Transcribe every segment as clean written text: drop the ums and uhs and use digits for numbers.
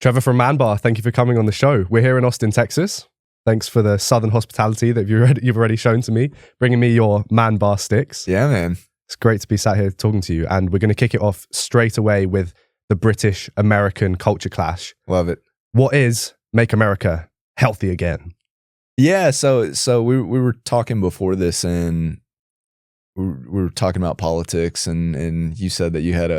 Trevor from MANBAR, thank you for coming on the show. We're here in Austin, Texas. Thanks for the southern hospitality that you've already shown to me, bringing me your MANBAR sticks. Yeah, man. It's great to be sat here talking to you, and we're going to kick it off straight away with the British-American culture clash. Love it. What is Make America Healthy Again? Yeah, so we were talking before this, and we were talking about politics, and you said that you had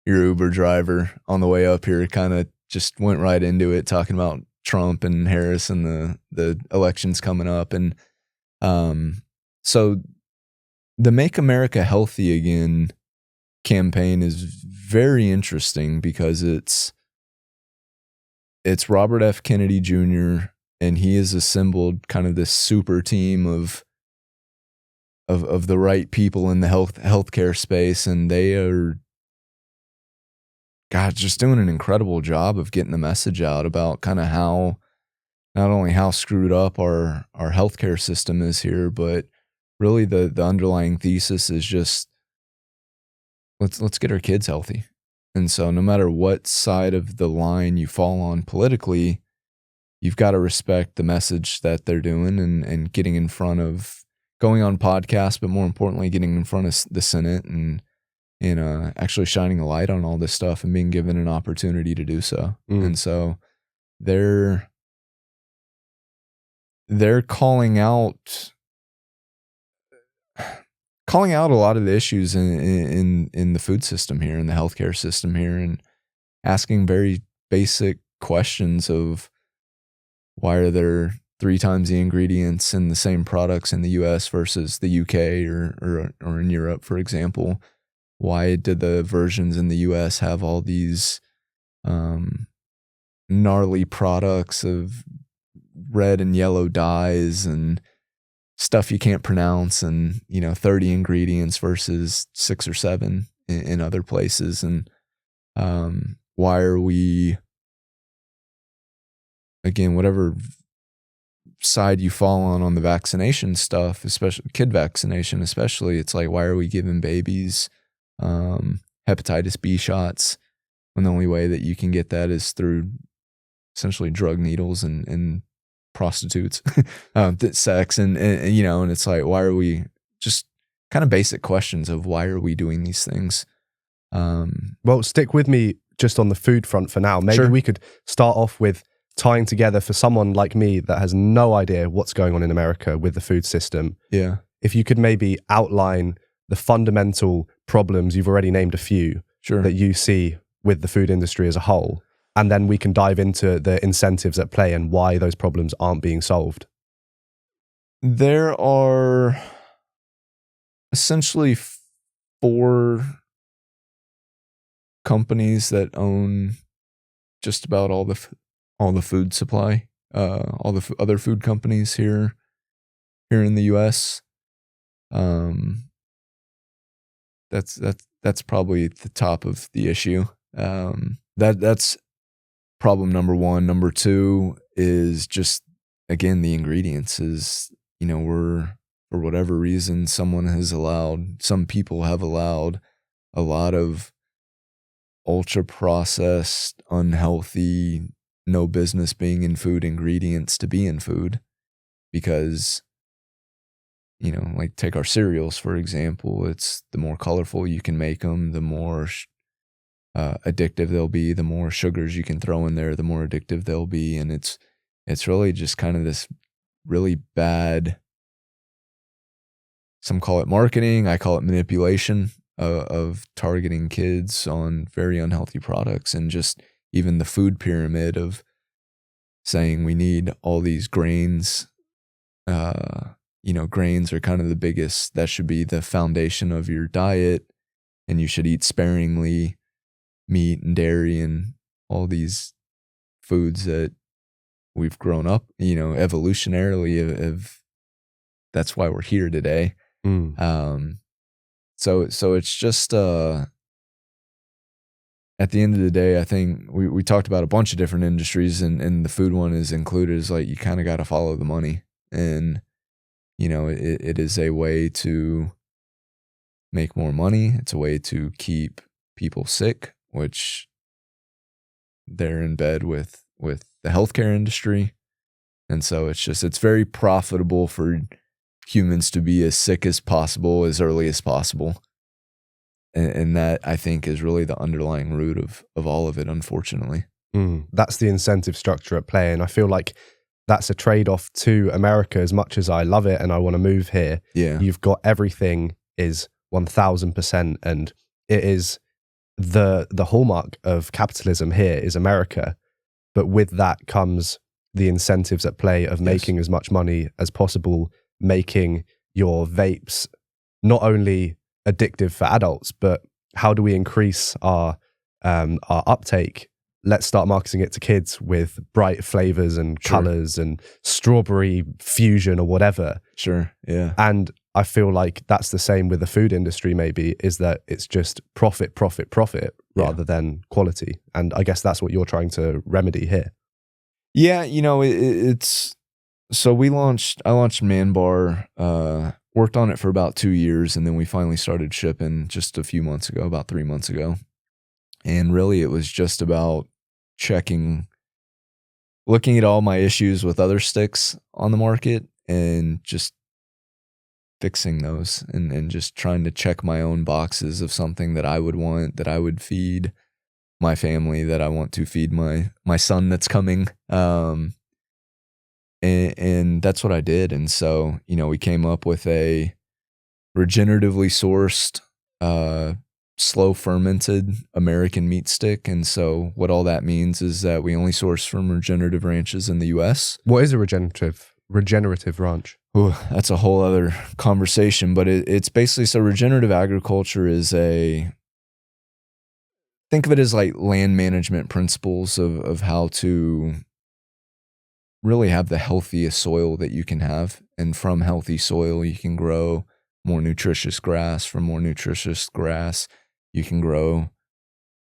your Uber driver on the way up here kind of just went right into it, talking about Trump and Harris and the elections coming up. And so the Make America Healthy Again campaign is very interesting because it's Robert F. Kennedy Jr., and he has assembled kind of this super team of the right people in the healthcare space, and they are just doing an incredible job of getting the message out about kind of how, not only how screwed up our healthcare system is here, but really the underlying thesis is just let's get our kids healthy. And so no matter what side of the line you fall on politically, you've got to respect the message that they're doing and getting in front of, going on podcasts, but more importantly, getting in front of the Senate and actually shining a light on all this stuff and being given an opportunity to do so. And so they're calling out a lot of the issues in the food system here, in the healthcare system here, and asking very basic questions of why are there 3 times the ingredients in the same products in the US versus the UK or in Europe, for example. Why did the versions in the US have all these gnarly products of red and yellow dyes and stuff you can't pronounce, and 30 ingredients versus 6 or 7 in other places? And why are we, again, whatever side you fall on the vaccination stuff, especially kid vaccination, especially, it's like, why are we giving babies hepatitis B shots when the only way that you can get that is through essentially drug needles and prostitutes, sex, and it's like, why are we, just kind of basic questions of why are we doing these things? Well, stick with me just on the food front for now. Maybe we could start off with tying together, for someone like me that has no idea what's going on in America with the food system. Yeah. If you could maybe outline the fundamental problems, you've already named a few, that you see with the food industry as a whole, and then we can dive into the incentives at play and why those problems aren't being solved. There are essentially 4 companies that own just about all the food supply, all the other food companies here in the US. That's probably the top of the issue. That's problem number 1. Number 2 is just, again, the ingredients is, for whatever reason, some people have allowed a lot of ultra processed, unhealthy, no business being in food ingredients to be in food, because like take our cereals, for example. It's the more colorful you can make them, the more addictive they'll be. The more sugars you can throw in there, the more addictive they'll be. And it's really just kind of this really bad, some call it marketing, I call it manipulation of targeting kids on very unhealthy products, and just even the food pyramid of saying we need all these grains. Grains are kind of the biggest, that should be the foundation of your diet, and you should eat sparingly meat and dairy and all these foods that we've grown up, evolutionarily that's why we're here today. So it's just, at the end of the day, I think we talked about a bunch of different industries, and the food one is included. Is like, you kind of got to follow the money, and it is a way to make more money. It's a way to keep people sick, which they're in bed with the healthcare industry. And so it's very profitable for humans to be as sick as possible, as early as possible. And that, I think, is really the underlying root of all of it, unfortunately. That's the incentive structure at play. And I feel like that's a trade-off to America. As much as I love it and I want to move here, you've got everything is 1000%. And it is the hallmark of capitalism here is America. But with that comes the incentives at play of making as much money as possible, making your vapes not only addictive for adults, but how do we increase our uptake? Let's start marketing it to kids with bright flavors and colors and strawberry fusion or whatever. Sure, yeah. And I feel like that's the same with the food industry, maybe, is that it's just profit rather than quality. And I guess that's what you're trying to remedy here. Yeah, it's so I launched MANBAR, worked on it for about 2 years, and then we finally started shipping just a few months ago, about 3 months ago. And really it was just about looking at all my issues with other sticks on the market and just fixing those and just trying to check my own boxes of something that I would want, that I would feed my family, that I want to feed my son that's coming. And that's what I did. And so, we came up with a regeneratively sourced, slow fermented American meat stick. And so what all that means is that we only source from regenerative ranches in the US. What is a regenerative ranch? Ooh, that's a whole other conversation, but it's basically, so regenerative agriculture is think of it as like land management principles of how to really have the healthiest soil that you can have. And from healthy soil, you can grow more nutritious grass. From more nutritious grass, you can grow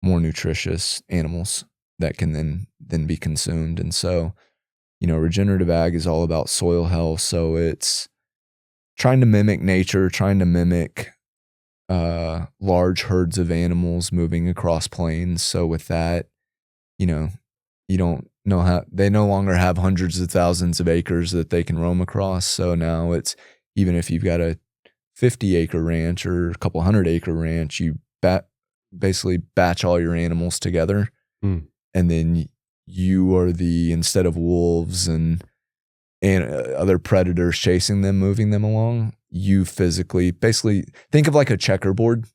more nutritious animals that can then be consumed. And so, regenerative ag is all about soil health. So it's trying to mimic nature, trying to mimic large herds of animals moving across plains. So with that, you don't know how, they no longer have hundreds of thousands of acres that they can roam across. So now it's, even if you've got a 50-acre ranch or a couple 100-acre ranch, you basically batch all your animals together. And then you are instead of wolves and other predators chasing them, moving them along, you physically basically think of like a checkerboard.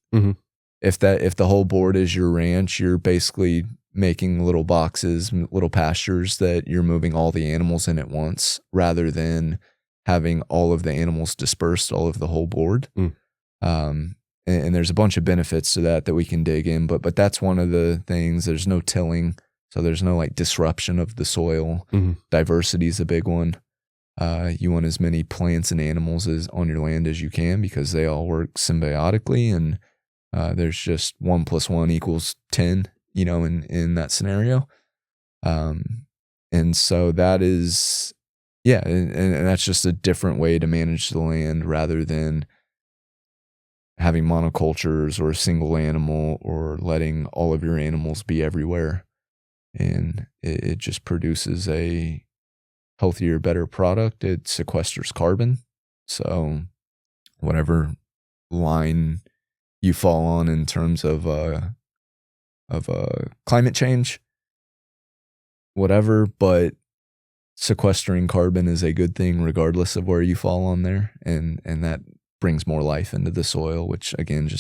If the whole board is your ranch, you're basically making little boxes, little pastures that you're moving all the animals in at once, rather than having all of the animals dispersed all over the whole board. And there's a bunch of benefits to that we can dig in, but that's one of the things. There's no tilling, so there's no like disruption of the soil. Diversity is a big one. You want as many plants and animals on your land as you can, because they all work symbiotically, and there's just 1 + 1 = 10, in that scenario. And so that is, and that's just a different way to manage the land, rather than having monocultures or a single animal, or letting all of your animals be everywhere. And it just produces a healthier, better product. It sequesters carbon. So whatever line you fall on in terms of climate change, whatever, but sequestering carbon is a good thing regardless of where you fall on there. And that brings more life into the soil, which again,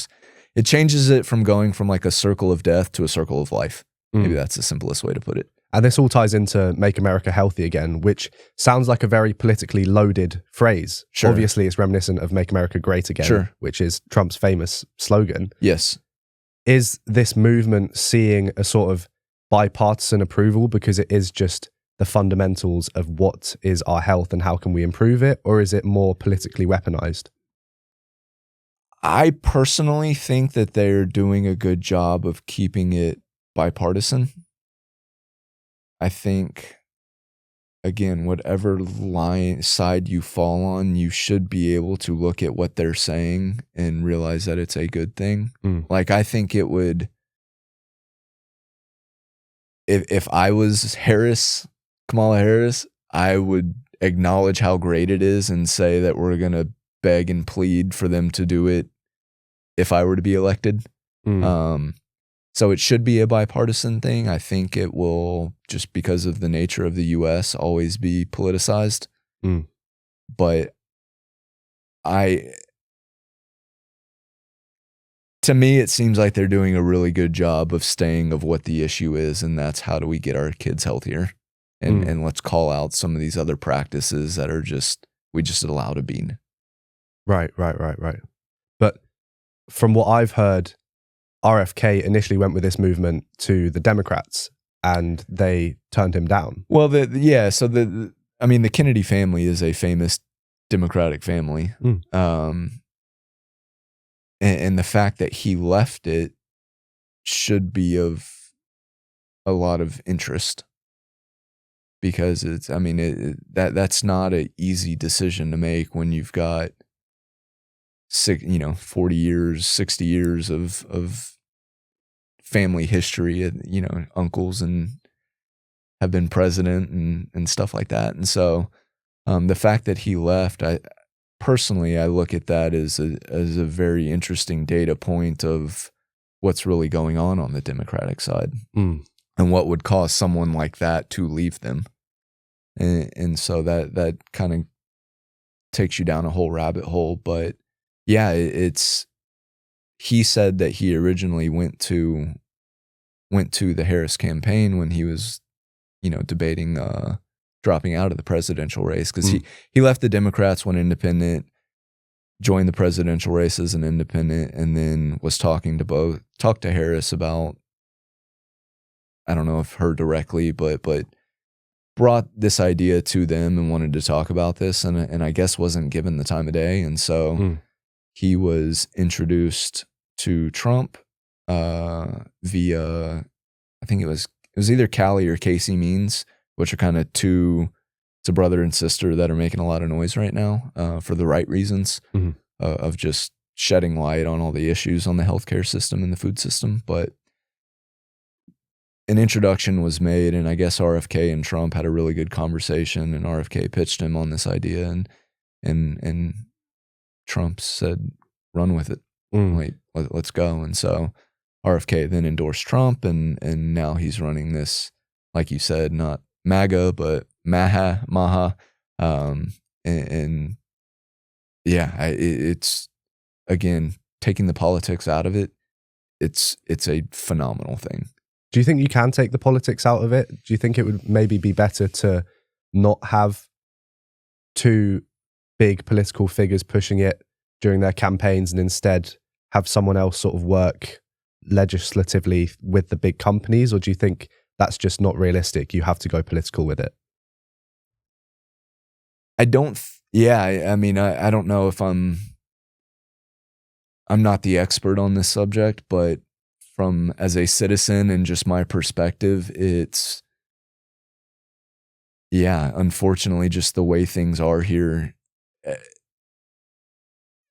it changes it from going from like a circle of death to a circle of life. Maybe that's the simplest way to put it. And this all ties into Make America Healthy Again, which sounds like a very politically loaded phrase. Obviously, it's reminiscent of Make America Great Again, which is Trump's famous slogan. Yes. Is this movement seeing a sort of bipartisan approval because it is just the fundamentals of what is our health and how can we improve it? Or is it more politically weaponized? I personally think that they're doing a good job of keeping it bipartisan. I think, again, whatever side you fall on, you should be able to look at what they're saying and realize that it's a good thing. Like, I think it would, if I was Kamala Harris, I would acknowledge how great it is and say that we're going to beg and plead for them to do it if I were to be elected. So it should be a bipartisan thing. I think it will, just because of the nature of the U.S., always be politicized. But to me, it seems like they're doing a really good job of staying of what the issue is, and that's how do we get our kids healthier? And let's call out some of these other practices that are we just allow to be. Right. But from what I've heard, RFK initially went with this movement to the Democrats and they turned him down. Well, the Kennedy family is a famous Democratic family. And the fact that he left it should be of a lot of interest, because that's not an easy decision to make when you've got 40 years, 60 years of family history, uncles and have been president and stuff like that. And so the fact that he left, personally, I look at that as a very interesting data point of what's really going on the Democratic side and what would cause someone like that to leave them. And so that kind of takes you down a whole rabbit hole. But yeah, he said that he originally went to the Harris campaign when he was, debating dropping out of the presidential race, because he left the Democrats, went independent, joined the presidential race as an independent, and then was talked to Harris about, I don't know if her directly, but brought this idea to them and wanted to talk about this, and I guess wasn't given the time of day. And so he was introduced to Trump via, I think it was either Callie or Casey Means, which are kind of it's a brother and sister that are making a lot of noise right now for the right reasons of just shedding light on all the issues on the healthcare system and the food system. But an introduction was made, and I guess RFK and Trump had a really good conversation, and RFK pitched him on this idea, and Trump said, "Run with it, let's go." And so RFK then endorsed Trump, and now he's running this, like you said, not MAGA but MAHA, and yeah, it's again taking the politics out of it. It's a phenomenal thing. Do you think you can take the politics out of it? Do you think it would maybe be better to not have two big political figures pushing it during their campaigns and instead have someone else sort of work legislatively with the big companies? Or do you think that's just not realistic? You have to go political with it? I don't know if I'm not the expert on this subject, but as a citizen and just my perspective, it's, unfortunately, just the way things are here.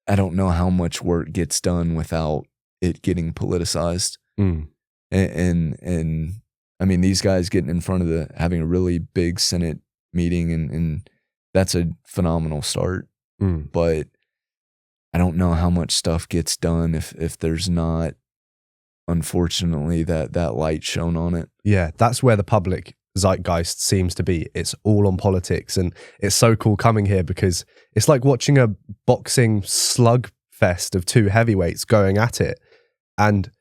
I don't know how much work gets done without it getting politicized. And I mean, these guys getting in front of having a really big Senate meeting, and that's a phenomenal start. But I don't know how much stuff gets done if there's not, unfortunately, that light shown on it. Yeah, that's where the public zeitgeist seems to be. It's all on politics, and it's so cool coming here because it's like watching a boxing slug fest of two heavyweights going at it. And,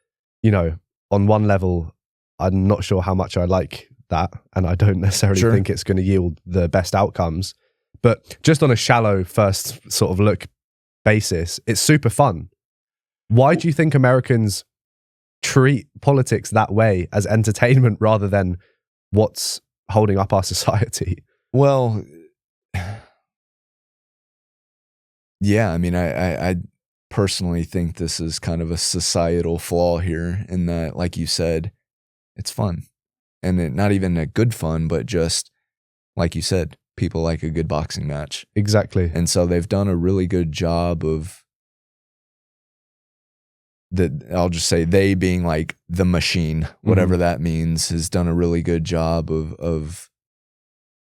on one level, I'm not sure how much I like that, and I don't necessarily think it's going to yield the best outcomes. But just on a shallow first sort of look basis, it's super fun. Why do you think Americans treat politics that way, as entertainment rather than what's holding up our society? Well, yeah, I mean, I personally think this is kind of a societal flaw here in that, like you said, it's fun. And not even a good fun, but just, like you said, people like a good boxing match. Exactly. And so they've done a really good job of I'll just say they being like the machine, whatever that means, has done a really good job of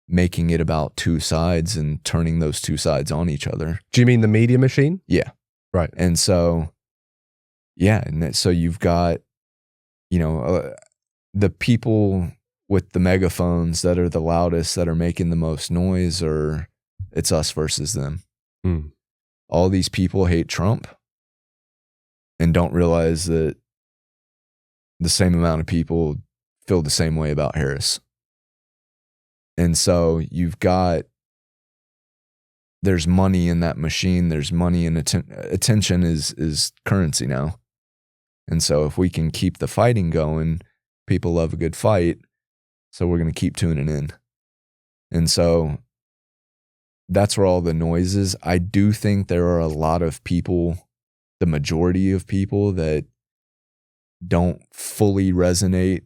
making it about two sides and turning those two sides on each other. Do you mean the media machine? Yeah. Right. And so, yeah. And so you've got, the people with the megaphones that are the loudest, that are making the most noise, or it's us versus them. All these people hate Trump and don't realize that the same amount of people feel the same way about Harris. And so there's money in that machine. There's money in attention is currency now. And so if we can keep the fighting going, people love a good fight. So we're going to keep tuning in. And so that's where all the noise is. I do think there are a lot of people, the majority of people, that don't fully resonate.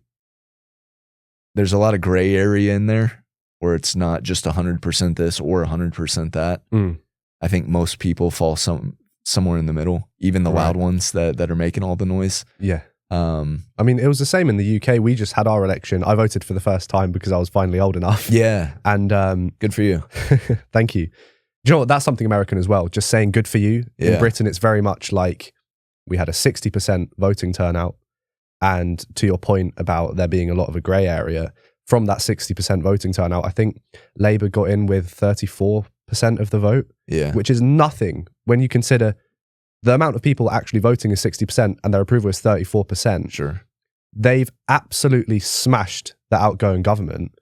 There's a lot of gray area in there where it's not just 100% this or 100% that. I think most people fall somewhere in the middle, even the loud ones that are making all the noise. Yeah. I mean, it was the same in the UK. We just had our election. I voted for the first time because I was finally old enough. Yeah. And good for you. Thank you. Do you know what? That's something American as well. Just saying good for you. Yeah. In Britain, it's very much like we had a 60% voting turnout. And to your point about there being a lot of a grey area, from that 60% voting turnout, I think Labour got in with 34% of the vote, which is nothing when you consider the amount of people actually voting is 60% and their approval is 34%. Sure. They've absolutely smashed the outgoing government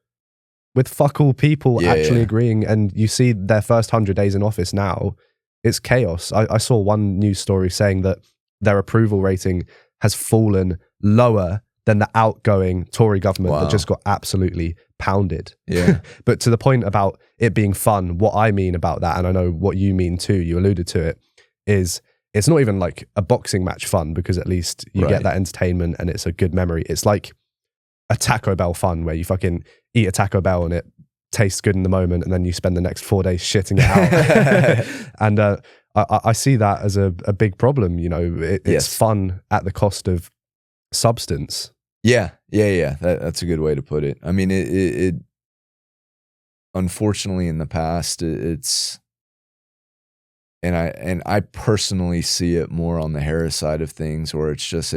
with fuck all people actually agreeing. And you see their first 100 days in office now, it's chaos. I saw one news story saying that their approval rating has fallen lower than the outgoing Tory government that just got absolutely pounded. Yeah. But to the point about it being fun, what I mean about that, and I know what you mean too, you alluded to it, is it's not even like a boxing match fun, because at least you get that entertainment and it's a good memory. It's like a Taco Bell fun where you fucking eat a Taco Bell and it tastes good in the moment and then you spend the next 4 days shitting it out. And I see that as a big problem. It's fun at the cost of substance. Yeah. That's a good way to put it. I mean, it unfortunately in the past, it's, and I personally see it more on the Harris side of things, where it's just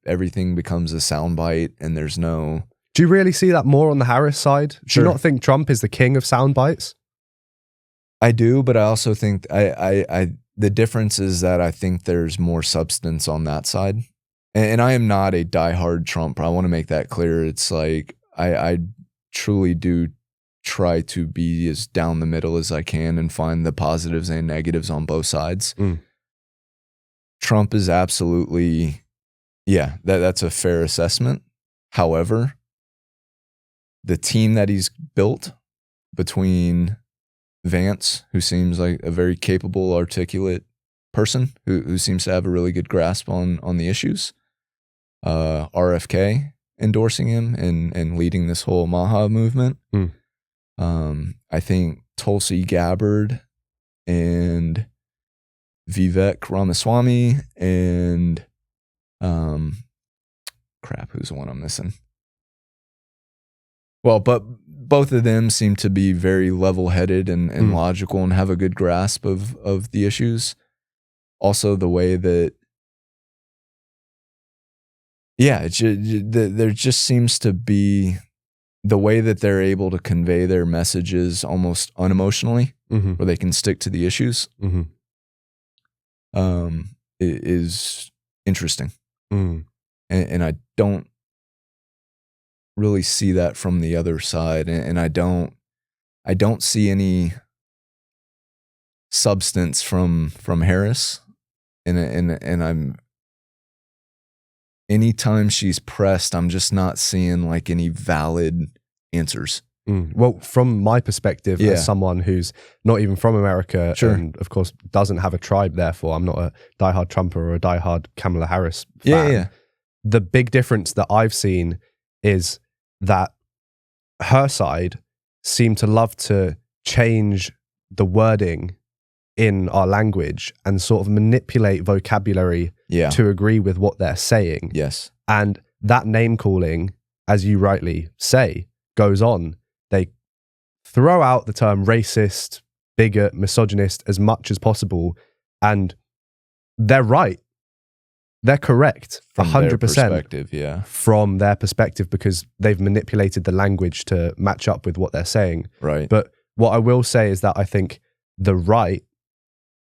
everything becomes a soundbite and there's no. Do you really see that more on the Harris side? Sure. Do you not think Trump is the king of sound bites? I do, but I also think the difference is that I think there's more substance on that side. And I am not a diehard Trump. I want to make that clear. It's like I truly do try to be as down the middle as I can and find the positives and negatives on both sides. Trump is absolutely, that's a fair assessment. However, the team that he's built between Vance, who seems like a very capable, articulate person who seems to have a really good grasp on the issues, RFK endorsing him and leading this whole MAHA movement. I think Tulsi Gabbard and Vivek Ramaswamy and who's the one I'm missing? Well, but both of them seem to be very level-headed and logical and have a good grasp of the issues. Also, the way that, there just seems to be the way that they're able to convey their messages almost unemotionally, where they can stick to the issues, is interesting. And I don't really see that from the other side, and I don't see any substance from Harris, and I'm, anytime she's pressed, I'm just not seeing like any valid answers. Well, from my perspective, as someone who's not even from America, and of course doesn't have a tribe, therefore I'm not a diehard Trumper or a diehard Kamala Harris fan. The big difference that I've seen is that her side seemed to love to change the wording in our language and sort of manipulate vocabulary to agree with what they're saying. Yes. And that name calling, as you rightly say, goes on. They throw out the term racist, bigot, misogynist as much as possible. And they're right. They're correct. From 100%. Their perspective, yeah. From their perspective, because they've manipulated the language to match up with what they're saying. Right. But what I will say is that I think the right,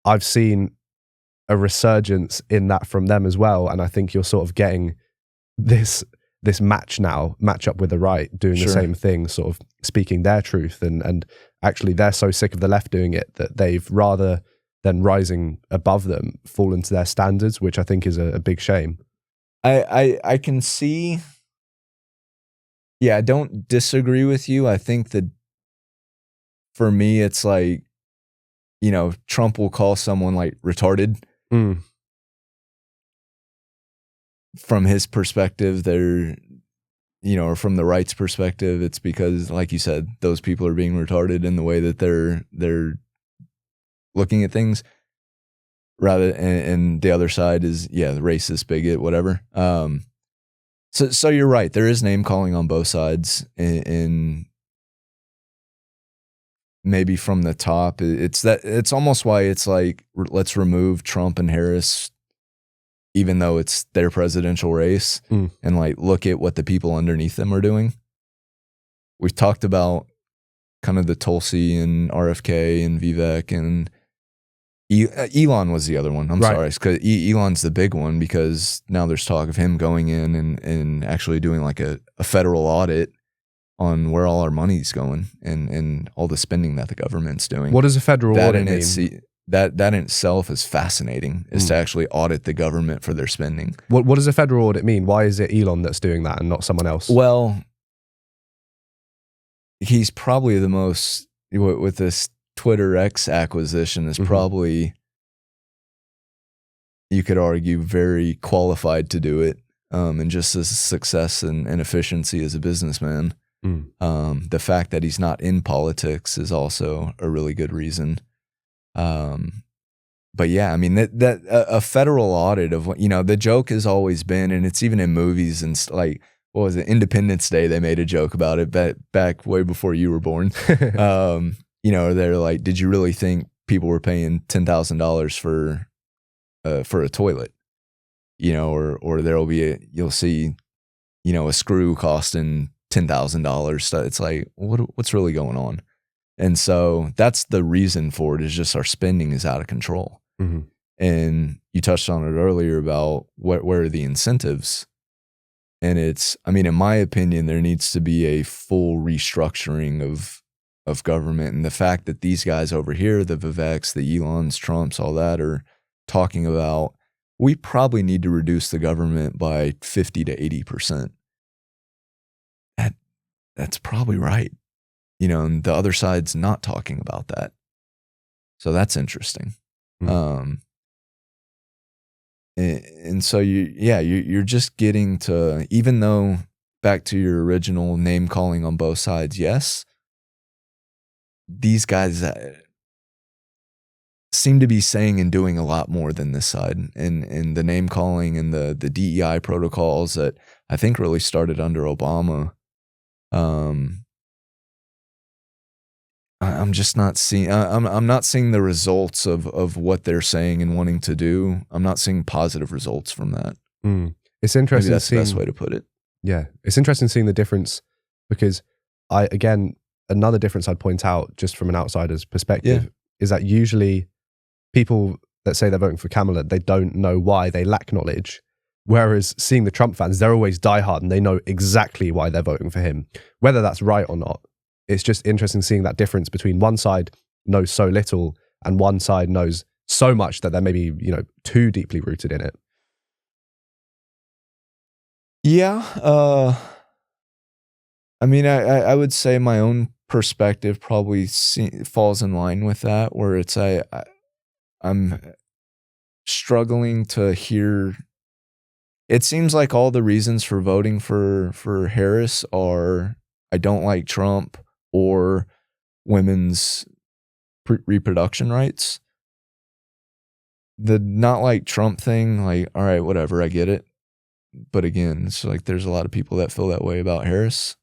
I've seen a resurgence in that from them as well. And I think you're sort of getting this match up with the right, doing the same thing, sort of speaking their truth. And actually they're so sick of the left doing it that they've, rather than rising above them, fallen to their standards, which I think is a big shame. I can see, I don't disagree with you. I think that for me, it's like, Trump will call someone like retarded. From his perspective, they're, or from the right's perspective, it's because, like you said, those people are being retarded in the way that they're looking at things. Rather, and the other side is, the racist, bigot, whatever. So you're right. There is name calling on both sides, and maybe from the top, it's almost why it's like, let's remove Trump and Harris, even though it's their presidential race, and like look at what the people underneath them are doing. We've talked about kind of the Tulsi and RFK and Vivek, and Elon was the other one. I'm sorry, because Elon's the big one, because now there's talk of him going in and actually doing like a federal audit on where all our money's going and all the spending that the government's doing. What does a federal audit mean? That in itself is fascinating, is to actually audit the government for their spending. What does a federal audit mean? Why is it Elon that's doing that and not someone else? Well, he's probably the most, with this Twitter X acquisition, is probably, you could argue, very qualified to do it. And just as success and efficiency as a businessman. The fact that he's not in politics is also a really good reason. But yeah, I mean, that a federal audit of, the joke has always been, and it's even in movies, and like, what was it, Independence Day, they made a joke about it back way before you were born. They're like, did you really think people were paying $10,000 for a toilet? Or there'll be you'll see, a screw costing $10,000. So it's like, what's really going on? And so that's the reason for it, is just our spending is out of control. And you touched on it earlier about where are the incentives? And it's, I mean, in my opinion, there needs to be a full restructuring of government. And the fact that these guys over here, the Viveks, the Elons, Trumps, all that, are talking about, we probably need to reduce the government by 50 to 80%. That's probably right. And the other side's not talking about that. So that's interesting. And so you're just getting to, even though, back to your original name calling on both sides, yes, these guys seem to be saying and doing a lot more than this side, and the name calling and the DEI protocols that I think really started under Obama. I'm just not seeing. I'm not seeing the results of what they're saying and wanting to do. I'm not seeing positive results from that. It's interesting. Maybe that's the best way to put it. Yeah, it's interesting seeing the difference, because another difference I'd point out, just from an outsider's perspective, is that usually people that say they're voting for Kamala, they don't know why, they lack knowledge. Whereas seeing the Trump fans, they're always diehard and they know exactly why they're voting for him, whether that's right or not. It's just interesting seeing that difference between one side knows so little and one side knows so much that they're maybe, too deeply rooted in it. Yeah. I mean, I would say my own perspective probably falls in line with that, where it's, I'm struggling to hear. It seems like all the reasons for voting for Harris are, I don't like Trump, or women's reproduction rights. the not like Trump thing, like, all right, whatever, I get it. But again, it's like there's a lot of people that feel that way about Harris.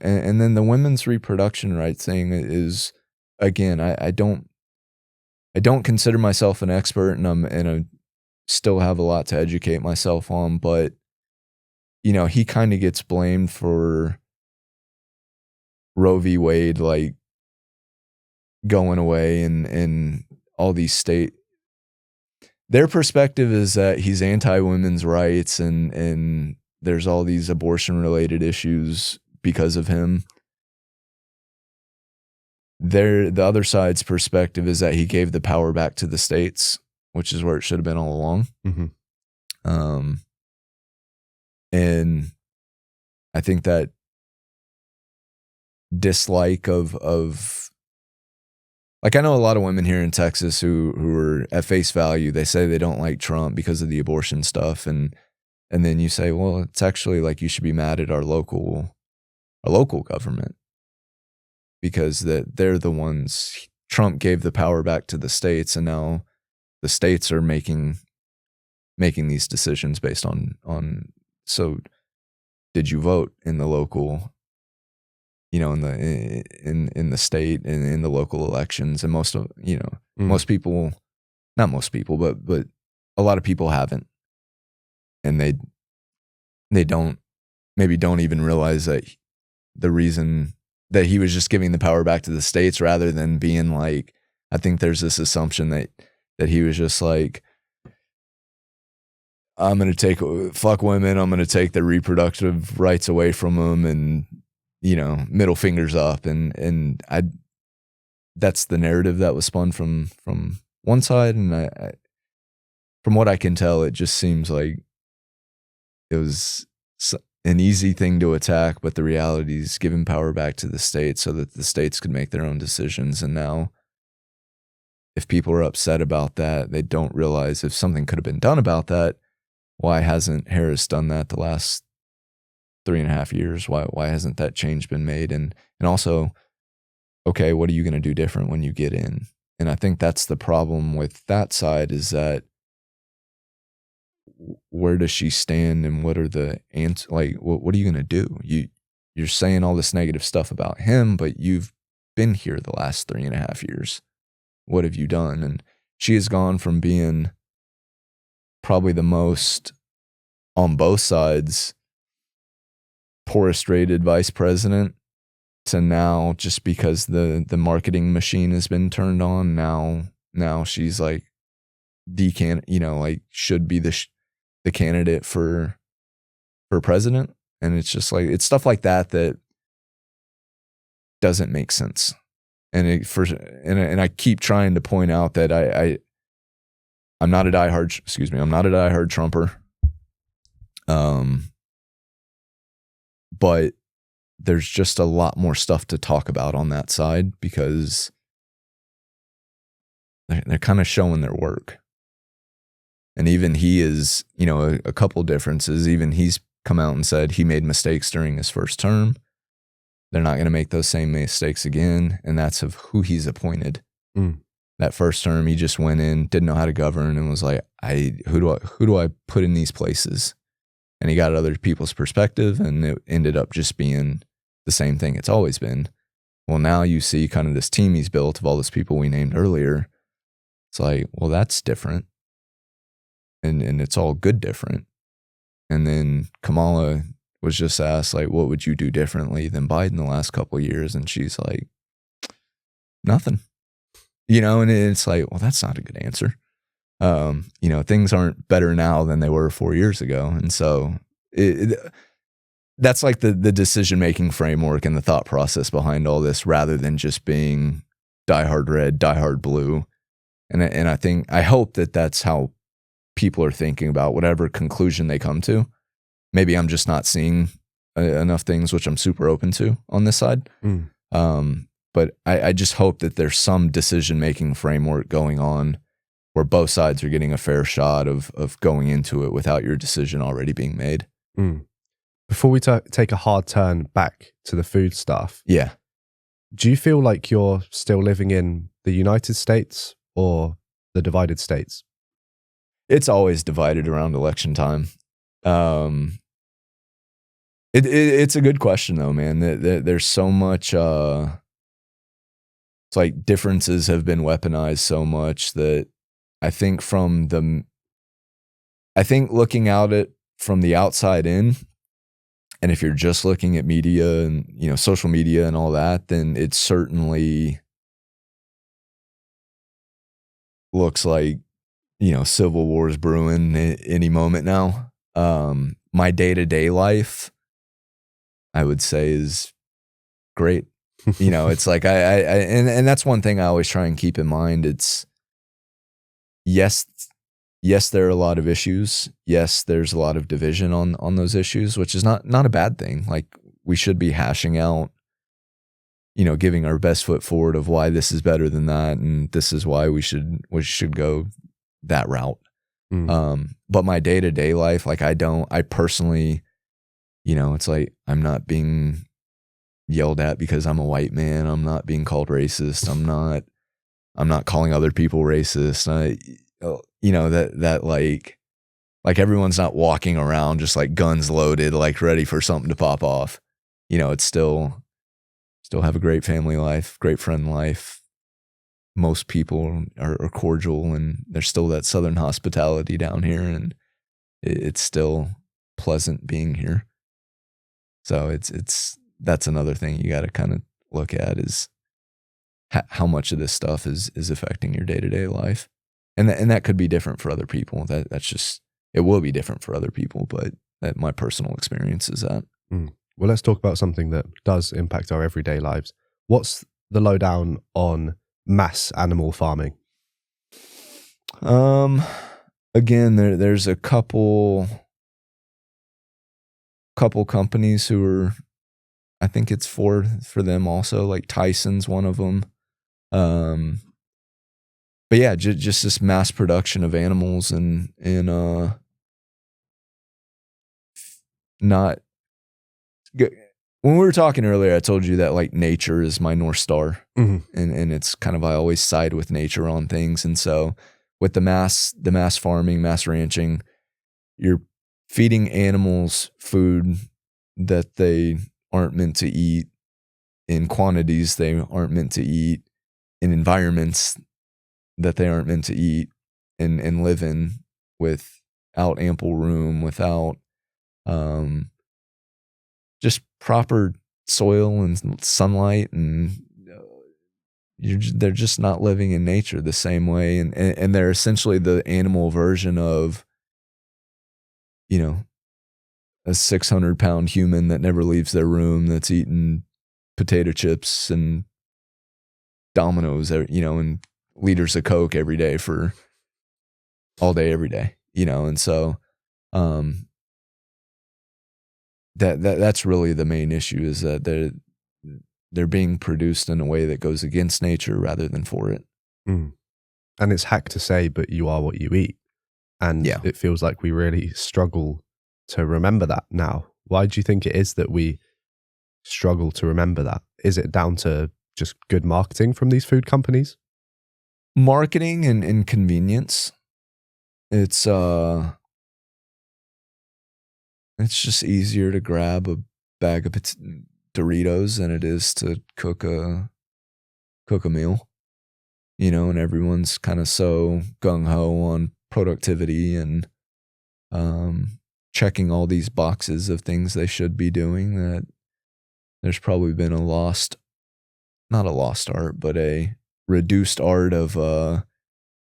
And then the women's reproduction rights thing is, again, I don't consider myself an expert, and I still have a lot to educate myself on, but you know, he kind of gets blamed for Roe v. Wade, like going away, and all these their perspective is that he's anti-women's rights, and there's all these abortion-related issues because of him. The other side's perspective is that he gave the power back to the states, which is where it should have been all along. Mm-hmm. And I think that dislike of like, I know a lot of women here in Texas who are at face value, they say they don't like Trump because of the abortion stuff, and then you say, well, it's actually like you should be mad at our local government because they're the ones. Trump gave the power back to the states, and now the states are making these decisions based on. So, did you vote in the local? You know, in the state and in the local elections, and most people, not most people, but a lot of people haven't, and they don't even realize that the reason that he was just giving the power back to the states rather than being like, I think there's this assumption that he was just like, I'm going to fuck women, I'm going to take their reproductive rights away from them, and you know, middle fingers up, and that's the narrative that was spun from one side, and I from what I can tell, it just seems like it was an easy thing to attack, but the reality is giving power back to the states so that the states could make their own decisions. And now, if people are upset about that, they don't realize if something could have been done about that, why hasn't Harris done that the last 3.5 years? Why hasn't that change been made? And also, okay, what are you going to do different when you get in? And I think that's the problem with that side, is that where does she stand, and what are the answers? Like, what are you going to do? You're saying all this negative stuff about him, but you've been here the last 3.5 years. What have you done? And she has gone from being probably the most, on both sides, poorest rated vice president, to now, just because the marketing machine has been turned on, now she's like should be the candidate for president. And it's just like, it's stuff like that doesn't make sense. And I keep trying to point out that I'm not a diehard Trumper. But there's just a lot more stuff to talk about on that side, because they're kind of showing their work. And even he is, you know, a couple differences. Even he's come out and said he made mistakes during his first term. They're not going to make those same mistakes again. And that's of who he's appointed. That first term, he just went in, didn't know how to govern, and was like, who do I put in these places? And he got other people's perspective, and it ended up just being the same thing it's always been. Well, now you see kind of this team he's built of all those people we named earlier. It's like, well, that's different. And it's all good different. And then Kamala was just asked, like, what would you do differently than Biden the last couple of years? And she's like, nothing. You know, and it's like, well, that's not a good answer. You know, things aren't better now than they were 4 years ago. And so that's like the decision-making framework and the thought process behind all this, rather than just being diehard red, diehard blue. And I hope that that's how people are thinking about whatever conclusion they come to. Maybe I'm just not seeing enough things, which I'm super open to on this side. But I just hope that there's some decision-making framework going on where both sides are getting a fair shot of going into it without your decision already being made. Before we take a hard turn back to the food stuff, yeah, do you feel like you're still living in the United States or the divided states? It's always divided around election time. It's a good question though, man. There's so much. It's like differences have been weaponized so much that I think looking out it from the outside in, and if you're just looking at media and, you know, social media and all that, then it certainly looks like, you know, civil war is brewing any moment now. My day-to-day life, I would say, is great. You know, it's like and that's one thing I always try and keep in mind. It's yes, there are a lot of issues. Yes, there's a lot of division on those issues, which is not a bad thing. Like, we should be hashing out, you know, giving our best foot forward of why this is better than that, and this is why we should go that route. But my day-to-day life, like, I personally, you know, it's like I'm not being yelled at because I'm a white man. I'm not being called racist. I'm not calling other people racist. You know, that like everyone's not walking around just like guns loaded, like ready for something to pop off. You know, it's still have a great family life, great friend life. Most people are cordial, and there's still that Southern hospitality down here, and it's still pleasant being here. So that's another thing you got to kind of look at is how much of this stuff is affecting your day-to-day life. And that could be different for other people. That's just, it will be different for other people, but my personal experience is that. Well, let's talk about something that does impact our everyday lives. What's the lowdown on mass animal farming? Again, there's a couple companies who are, I think it's for them also, like Tyson's one of them. But yeah, just this mass production of animals and not good. When we were talking earlier, I told you that like nature is my North Star, and it's kind of, I always side with nature on things. And so with the mass farming, mass ranching, you're feeding animals food that they aren't meant to eat in quantities they aren't meant to eat in environments that they aren't meant to eat and live in without ample room, without just proper soil and sunlight, and they're just not living in nature the same way, and they're essentially the animal version of, you know, a 600-pound human that never leaves their room, that's eating potato chips and Dominoes, you know, and liters of Coke every day for all day, every day, you know. And so that's really the main issue, is that they're being produced in a way that goes against nature rather than for it. And it's hack to say, but you are what you eat. And yeah, it feels like we really struggle to remember that now. Why do you think it is that we struggle to remember that? Is it down to just good marketing from these food companies? Marketing and convenience. It's just easier to grab a bag of Doritos than it is to cook a meal, you know, and everyone's kind of so gung-ho on productivity and checking all these boxes of things they should be doing, that there's probably been not a lost art, but a reduced art of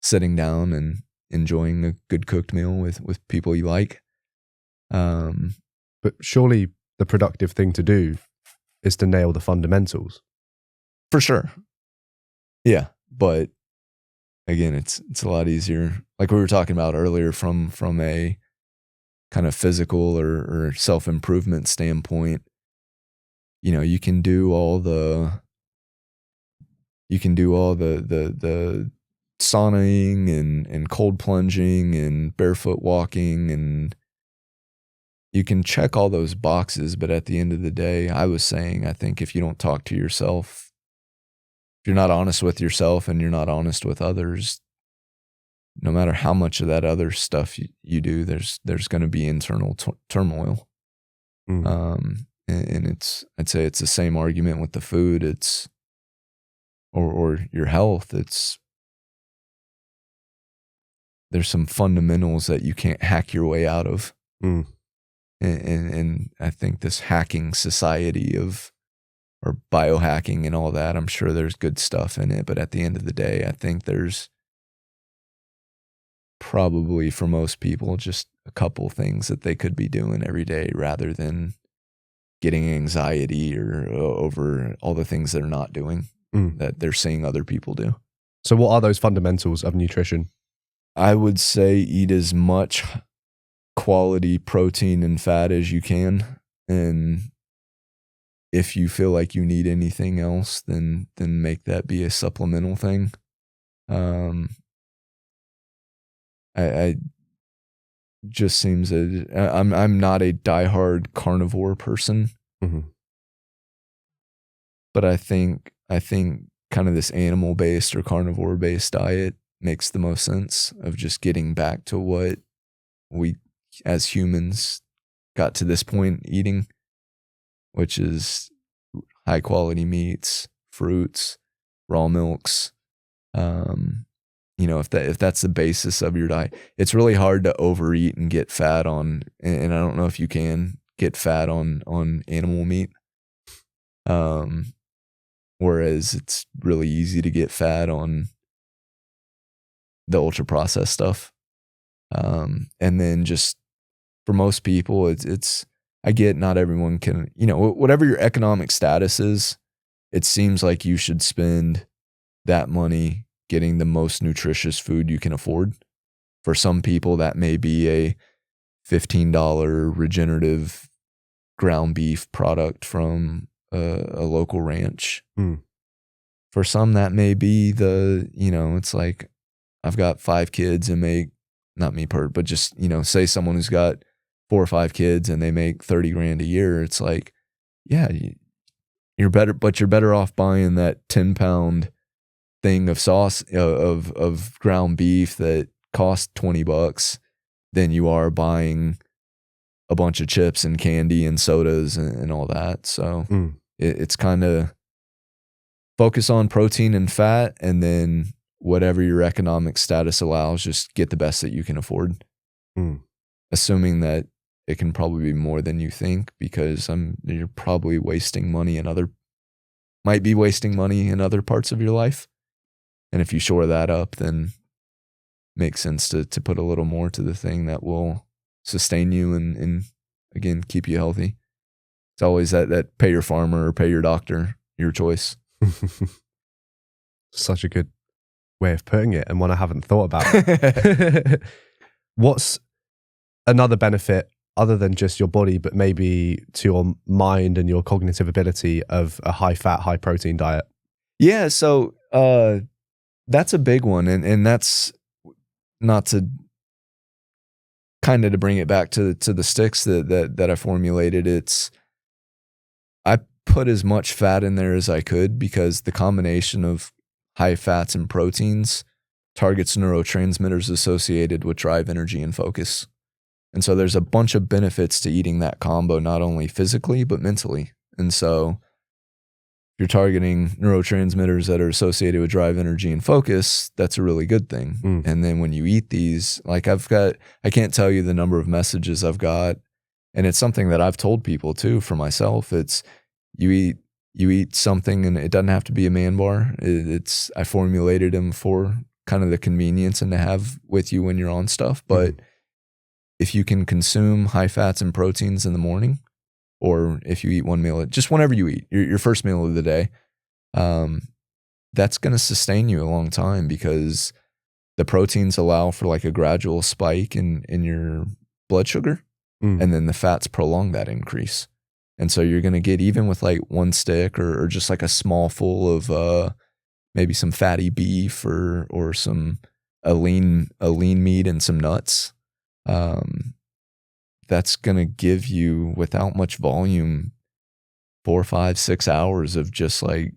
sitting down and enjoying a good cooked meal with people you like. But surely the productive thing to do is to nail the fundamentals. For sure. Yeah. But again, it's a lot easier. Like we were talking about earlier, from a kind of physical or self-improvement standpoint, you know, you can do all the sauning and cold plunging and barefoot walking, and you can check all those boxes, but at the end of the day, I think if you don't talk to yourself, if you're not honest with yourself and you're not honest with others, no matter how much of that other stuff you do, there's going to be internal turmoil. And I'd say it's the same argument with the food. It's, or your health. There's some fundamentals that you can't hack your way out of. And I think this hacking society or biohacking and all that, I'm sure there's good stuff in it, but at the end of the day, I think there's probably for most people just a couple things that they could be doing every day rather than getting anxiety or over all the things they're not doing that they're seeing other people do. So what are those fundamentals of nutrition? I would say eat as much quality protein and fat as you can, and if you feel like you need anything else, then make that be a supplemental thing. I just seems that I'm not a diehard carnivore person, but I think kind of this animal based or carnivore based diet makes the most sense of just getting back to what we as humans got to this point eating, which is high quality meats, fruits, raw milks. If that's the basis of your diet, it's really hard to overeat and get fat on, and I don't know if you can get fat on animal meat. Whereas it's really easy to get fat on the ultra processed stuff. And then just for most people, it's I get not everyone can, whatever your economic status is, it seems like you should spend that money getting the most nutritious food you can afford. For some people, that may be a $15 regenerative ground beef product from a local ranch. For some, that may be it's like, I've got 5 kids and make, not me but just, say someone who's got 4 or 5 kids and they make $30,000 a year. It's like, yeah, you're better off buying that 10-pound thing of sauce of ground beef that costs $20 than you are buying a bunch of chips and candy and sodas and all that. So it's kind of focus on protein and fat, and then whatever your economic status allows, just get the best that you can afford. Assuming that it can probably be more than you think, because you're probably wasting money might be wasting money in other parts of your life. And if you shore that up, then makes sense to put a little more to the thing that will sustain you and again, keep you healthy. It's always that pay your farmer or pay your doctor, your choice. Such a good way of putting it, and one I haven't thought about. What's another benefit other than just your body, but maybe to your mind and your cognitive ability of a high fat, high protein diet? Yeah, so that's a big one, and that's not to kind of to bring it back to the sticks that I formulated. I put as much fat in there as I could, because the combination of high fats and proteins targets neurotransmitters associated with drive, energy, and focus. And so there's a bunch of benefits to eating that combo, not only physically, but mentally. And so if you're targeting neurotransmitters that are associated with drive, energy, and focus, that's a really good thing. And then when you eat these, like I can't tell you the number of messages I've got, and it's something that I've told people too for myself. It's you eat something, and it doesn't have to be a MANBAR. I formulated them for kind of the convenience and to have with you when you're on stuff. But if you can consume high fats and proteins in the morning, or if you eat one meal, just whenever you eat, your first meal of the day, that's going to sustain you a long time, because the proteins allow for like a gradual spike in your blood sugar, and then the fats prolong that increase. And so you're going to get, even with like one stick or just like a small full of maybe some fatty beef or a lean meat and some nuts, that's going to give you, without much volume, 4, 5, 6 hours of just like,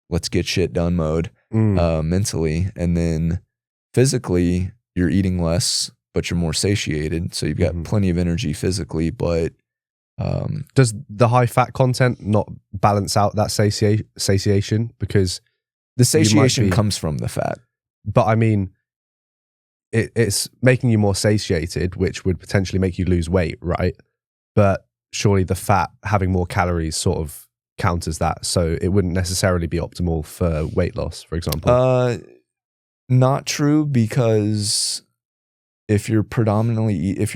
let's get shit done mode mentally. And then physically, you're eating less, but you're more satiated. So you've got plenty of energy physically, but does the high fat content not balance out that satiation? Because the satiation comes from the fat. But I mean, it's making you more satiated, which would potentially make you lose weight, right? But surely the fat having more calories sort of counters that. So it wouldn't necessarily be optimal for weight loss, for example. Not true, because if you're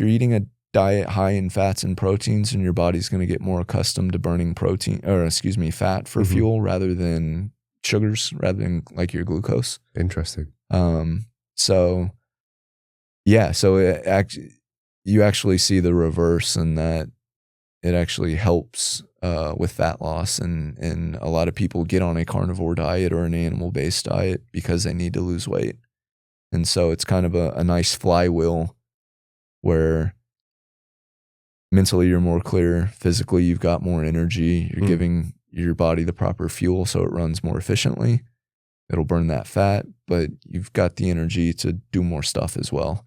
eating a diet high in fats and proteins, and your body's going to get more accustomed to burning fat for fuel rather than sugars, rather than like your glucose. Interesting. So you actually see the reverse, in that it actually helps with fat loss, and a lot of people get on a carnivore diet or an animal-based diet because they need to lose weight. And so it's kind of a nice flywheel where mentally you're more clear, physically you've got more energy, you're giving your body the proper fuel so it runs more efficiently. It'll burn that fat, but you've got the energy to do more stuff as well.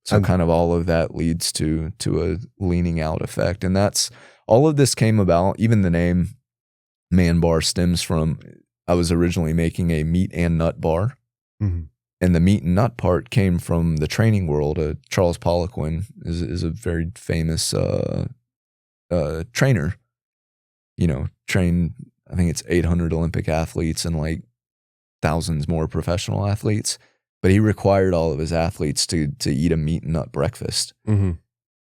So kind of all of that leads to a leaning out effect. And that's all of this came about. Even the name MANBAR stems from, I was originally making a meat and nut bar. And the meat and nut part came from the training world. Charles Poliquin is a very famous trainer. Trained, I think it's 800 Olympic athletes and like thousands more professional athletes. But he required all of his athletes to eat a meat and nut breakfast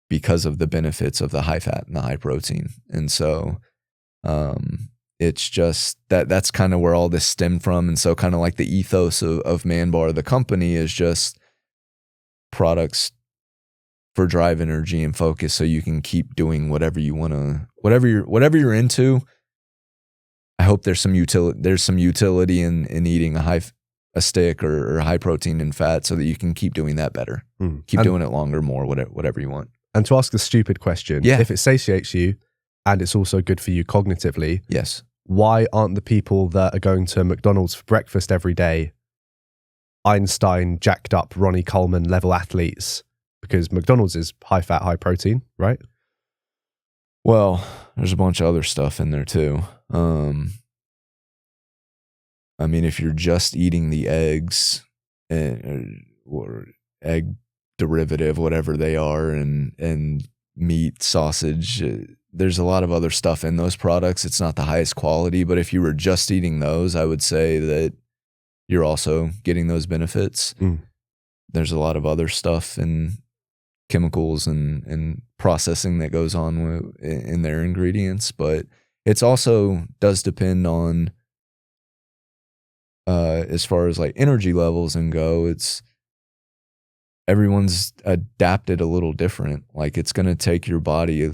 because of the benefits of the high fat and the high protein. And so it's just that's kind of where all this stemmed from. And so kind of like the ethos of MANBAR, the company, is just products for drive, energy, and focus, so you can keep doing whatever you want to, whatever you're into. I hope there's some utility in eating a stick or high protein and fat, so that you can keep doing that better, keep doing it longer, more, whatever you want. And to ask the stupid question, if it satiates you and it's also good for you cognitively, yes, why aren't the people that are going to McDonald's for breakfast every day Einstein, jacked up Ronnie Coleman level athletes? Because McDonald's is high fat, high protein, right? Well, there's a bunch of other stuff in there too. I mean, if you're just eating the eggs or egg derivative, whatever they are, and meat, sausage, there's a lot of other stuff in those products. It's not the highest quality, but if you were just eating those, I would say that you're also getting those benefits. There's a lot of other stuff and chemicals and processing that goes on in their ingredients, but it's also does depend on as far as like energy levels and go, it's everyone's adapted a little different. Like it's going to take your body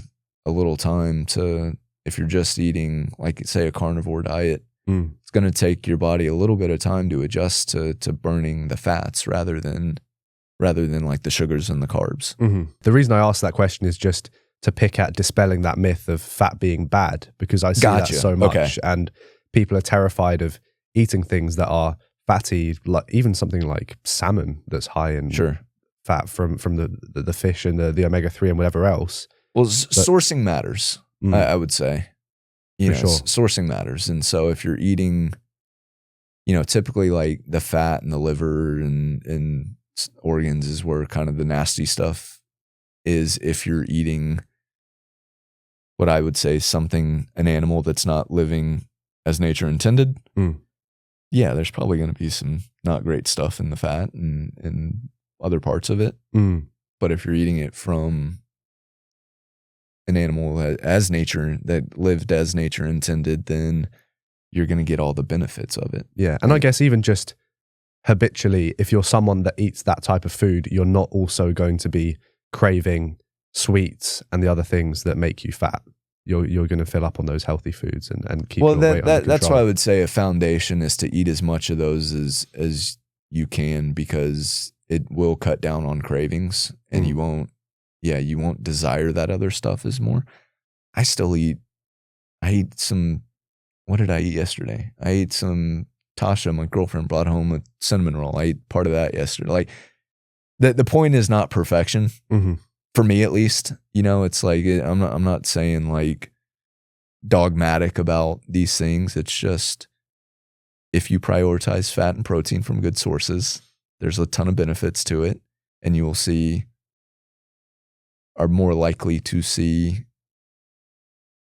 a little time to, if you're just eating like say a carnivore diet, it's going to take your body a little bit of time to adjust to burning the fats rather than like the sugars and the carbs. The reason I asked that question is just to pick at dispelling that myth of fat being bad, because I see that so much, and people are terrified of eating things that are fatty, like even something like salmon that's high in fat from the fish and the omega-3 and whatever else. Well, sourcing matters, I would say. Sourcing matters. And so if you're eating, typically like the fat and the liver and organs is where kind of the nasty stuff is. If you're eating what I would say an animal that's not living as nature intended, there's probably going to be some not great stuff in the fat and other parts of it. But if you're eating it from an animal as nature, that lived as nature intended, then you're going to get all the benefits of it. Yeah. And I guess even just habitually, if you're someone that eats that type of food, you're not also going to be craving sweets and the other things that make you fat. You're going to fill up on those healthy foods and keep your weight under control. That's why I would say a foundation is to eat as much of those as you can, because it will cut down on cravings, and you won't desire that other stuff as more. I ate some, what did I eat yesterday? I ate some, Tasha, my girlfriend, brought home a cinnamon roll. I ate part of that yesterday. Like, the point is not perfection. Mm-hmm. For me, at least, it's like, I'm not saying like dogmatic about these things. It's just, if you prioritize fat and protein from good sources, there's a ton of benefits to it, and you will are more likely to see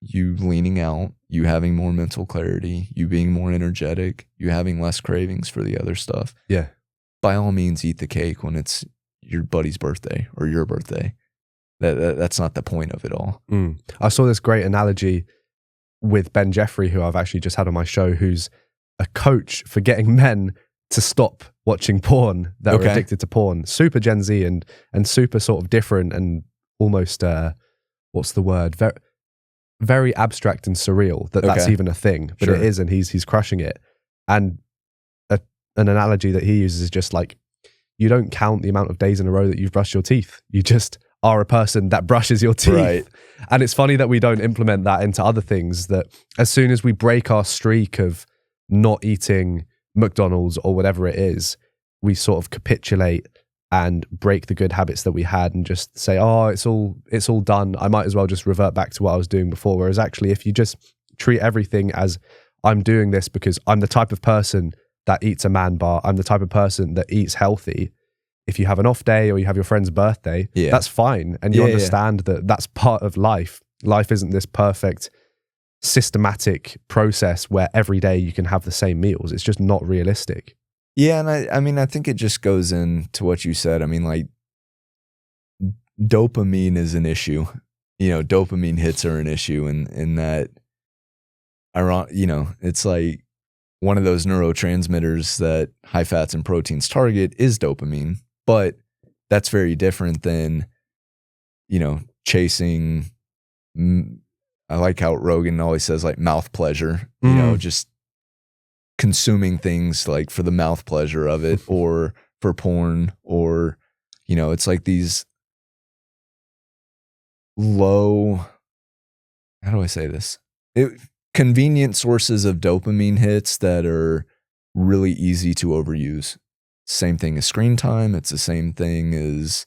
you leaning out, you having more mental clarity, you being more energetic, you having less cravings for the other stuff. Yeah. By all means, eat the cake when it's your buddy's birthday or your birthday. That's not the point of it all. I saw this great analogy with Ben Jeffrey, who I've actually just had on my show, who's a coach for getting men to stop watching porn that are addicted to porn. Super Gen Z and super sort of different and almost, what's the word? Very abstract and surreal that's even a thing, but it is, and he's crushing it. And an analogy that he uses is just like, you don't count the amount of days in a row that you've brushed your teeth. You just are a person that brushes your teeth. Right. And it's funny that we don't implement that into other things, that as soon as we break our streak of not eating McDonald's or whatever it is, we sort of capitulate and break the good habits that we had and just say, oh, it's all done. I might as well just revert back to what I was doing before. Whereas actually, if you just treat everything as, I'm doing this because I'm the type of person that eats a MANBAR, I'm the type of person that eats healthy. If you have an off day or you have your friend's birthday, that's fine. And you understand that that's part of life. Life isn't this perfect, systematic process where every day you can have the same meals. It's just not realistic. Yeah, and I mean, I think it just goes into what you said. I mean, like, dopamine is an issue. Dopamine hits are an issue, in that, it's like one of those neurotransmitters that high fats and proteins target is dopamine, but that's very different than, chasing. I like how Rogan always says like mouth pleasure, just consuming things like for the mouth pleasure of it, or for porn, or, it's like these low, how do I say this? Convenient sources of dopamine hits that are really easy to overuse. Same thing as screen time. It's the same thing as,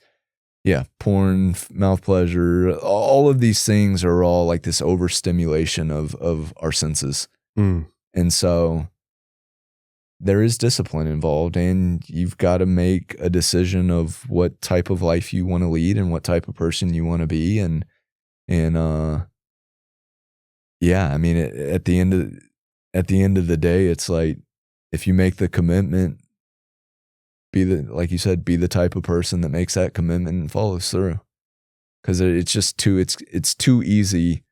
porn, mouth pleasure. All of these things are all like this overstimulation of our senses. And so there is discipline involved, and you've got to make a decision of what type of life you want to lead and what type of person you want to be. And I mean, at the end of the day, it's like, if you make the commitment, like you said, be the type of person that makes that commitment and follows through. Because it's just it's too easy.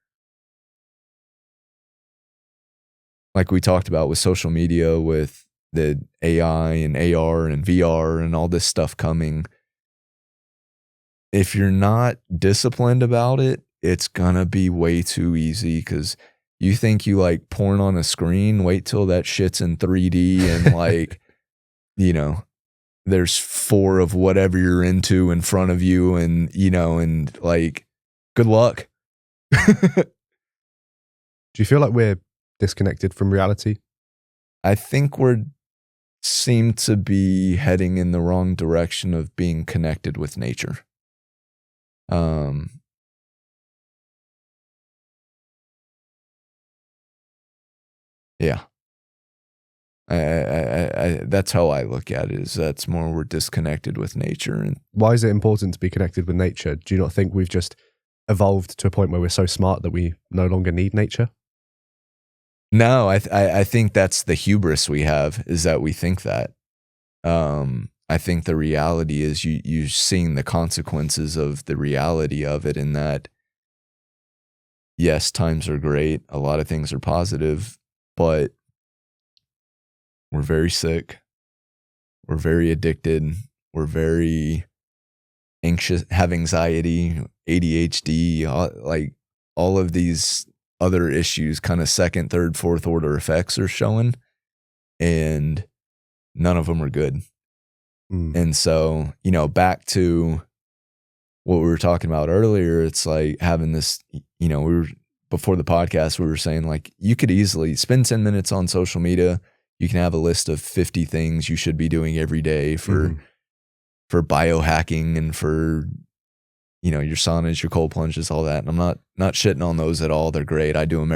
Like we talked about with social media, with the AI and AR and VR and all this stuff coming. If you're not disciplined about it, it's gonna be way too easy, because you think you like porn on a screen, wait till that shit's in 3D and like, there's 4 of whatever you're into in front of you, and, and like, good luck. Do you feel like we're disconnected from reality? I think seem to be heading in the wrong direction of being connected with nature. Yeah. I that's how I look at it, is that's more, we're disconnected with nature. And why is it important to be connected with nature? Do you not think we've just evolved to a point where we're so smart that we no longer need nature? No, I think that's the hubris we have, is that we think that. I think the reality is you're seeing the consequences of the reality of it, in that, yes, times are great, a lot of things are positive, but we're very sick, we're very addicted, we're very anxious, have anxiety, ADHD, like all of these other issues, kind of second, third, fourth order effects are showing, and none of them are good. And so, back to what we were talking about earlier, it's like having this, before the podcast, we were saying like, you could easily spend 10 minutes on social media. You can have a list of 50 things you should be doing every day for biohacking and for, you know, your saunas, your cold plunges, all that. And I'm not shitting on those at all. They're great. I do them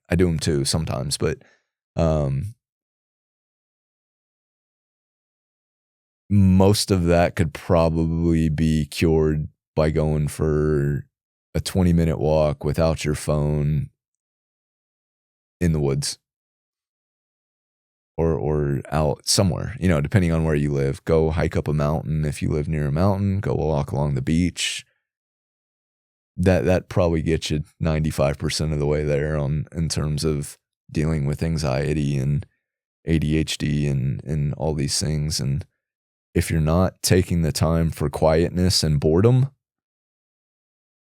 I do them too sometimes, but most of that could probably be cured by going for a 20-minute walk without your phone in the woods or out somewhere, you know, depending on where you live. Go hike up a mountain if you live near a mountain. Go walk along the beach. That probably gets you 95% of the way there in terms of dealing with anxiety and ADHD and all these things. And if you're not taking the time for quietness and boredom,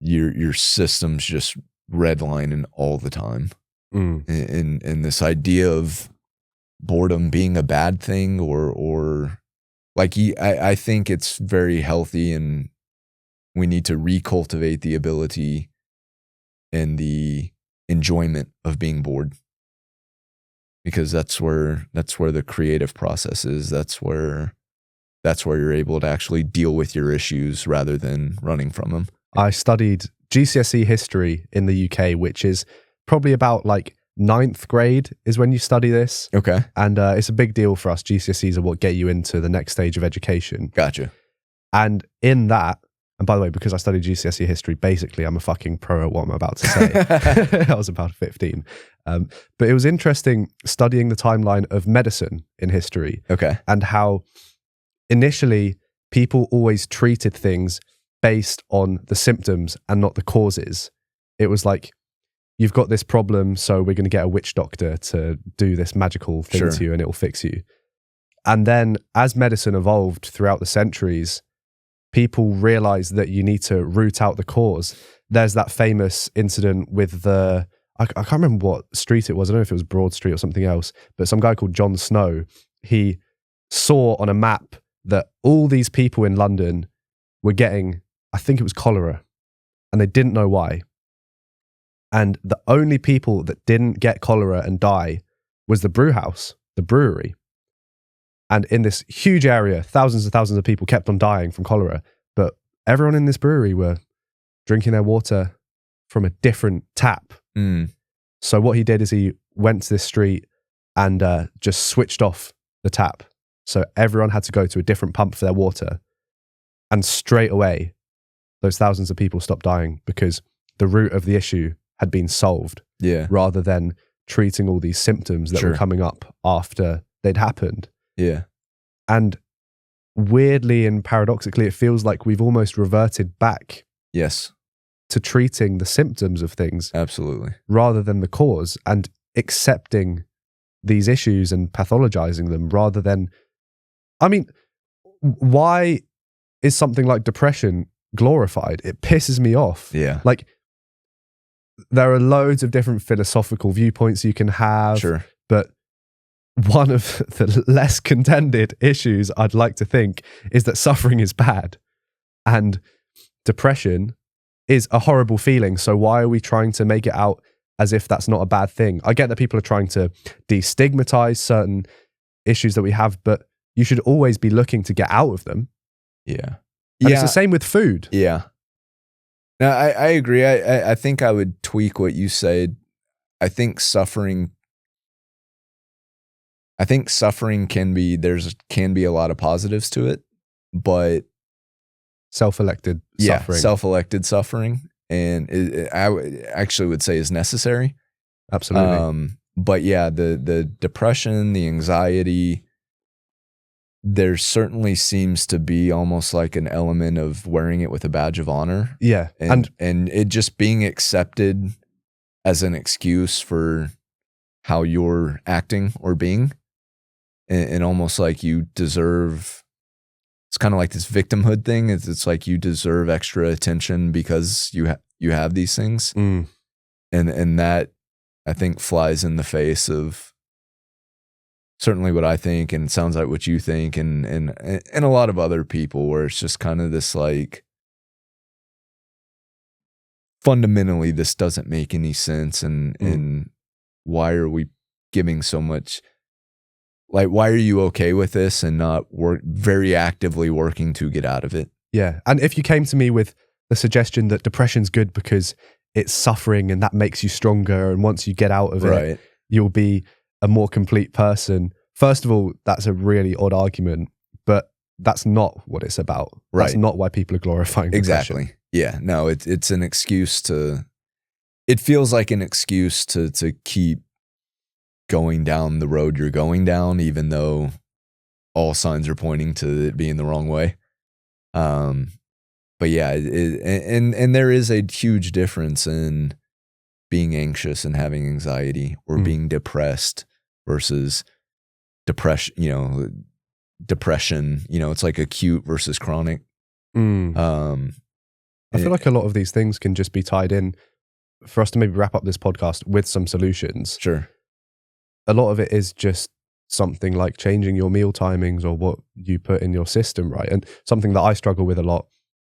your system's just redlining all the time. And this idea of boredom being a bad thing or like I think it's very healthy, and we need to recultivate the ability and the enjoyment of being bored, because that's where the creative process is. That's where you're able to actually deal with your issues rather than running from them. I studied GCSE history in the UK, which is probably about like 9th grade is when you study this. Okay. And it's a big deal for us. GCSEs are what get you into the next stage of education. Gotcha. And in that, and by the way, because I studied GCSE history, basically I'm a fucking pro at what I'm about to say. I was about 15. But it was interesting studying the timeline of medicine in history. Okay. And how initially people always treated things based on the symptoms and not the causes. It was like, you've got this problem, so we're going to get a witch doctor to do this magical thing to you and it will fix you. And then as medicine evolved throughout the centuries, people realized that you need to root out the cause. There's that famous incident with I can't remember what street it was. I don't know if it was Broad Street or something else, but some guy called John Snow, he saw on a map that all these people in London were getting, I think it was cholera, and they didn't know why. And the only people that didn't get cholera and die was the brew house, the brewery. And in this huge area, thousands and thousands of people kept on dying from cholera. But everyone in this brewery were drinking their water from a different tap. So what he did is he went to this street and just switched off the tap. So everyone had to go to a different pump for their water. And straight away, those thousands of people stopped dying because the root of the issue had been solved, rather than treating all these symptoms that were coming up after they'd happened. Yeah. And weirdly and paradoxically, it feels like we've almost reverted back to treating the symptoms of things. Absolutely. Rather than the cause, and accepting these issues and pathologizing them rather than, I mean, why is something like depression glorified? It pisses me off. Yeah. Like, there are loads of different philosophical viewpoints you can have, but one of the less contended issues I'd like to think is that suffering is bad and depression is a horrible feeling. So why are we trying to make it out as if that's not a bad thing? I get that people are trying to destigmatize certain issues that we have, but you should always be looking to get out of them. Yeah. And it's the same with food. Yeah. No, I agree. I think I would tweak what you said. I think suffering can be a lot of positives to it, but self-elected suffering. Self-elected suffering, and I actually would say is necessary. Absolutely. But yeah, the depression, the anxiety, there certainly seems to be almost like an element of wearing it with a badge of honor. Yeah. And it just being accepted as an excuse for how you're acting or being. And almost like you deserve, it's kind of like this victimhood thing. It's like you deserve extra attention because you have these things. And that, I think, flies in the face of certainly what I think, and it sounds like what you think, and a lot of other people, where it's just kind of this like, fundamentally this doesn't make any sense, and why are we giving so much Like, why are you okay with this and not very actively working to get out of it? Yeah. And if you came to me with the suggestion that depression's good because it's suffering and that makes you stronger, and once you get out of it, you'll be a more complete person. First of all, that's a really odd argument, but that's not what it's about. Right. That's not why people are glorifying depression. Exactly. Yeah. No, it's an excuse it feels like an excuse to keep going down the road you're going down, even though all signs are pointing to it being the wrong way. But yeah, and there is a huge difference in being anxious and having anxiety, or being depressed versus depression. Depression. It's like acute versus chronic. I feel like a lot of these things can just be tied in for us to maybe wrap up this podcast with some solutions. Sure. A lot of it is just something like changing your meal timings or what you put in your system, right? And something that I struggle with a lot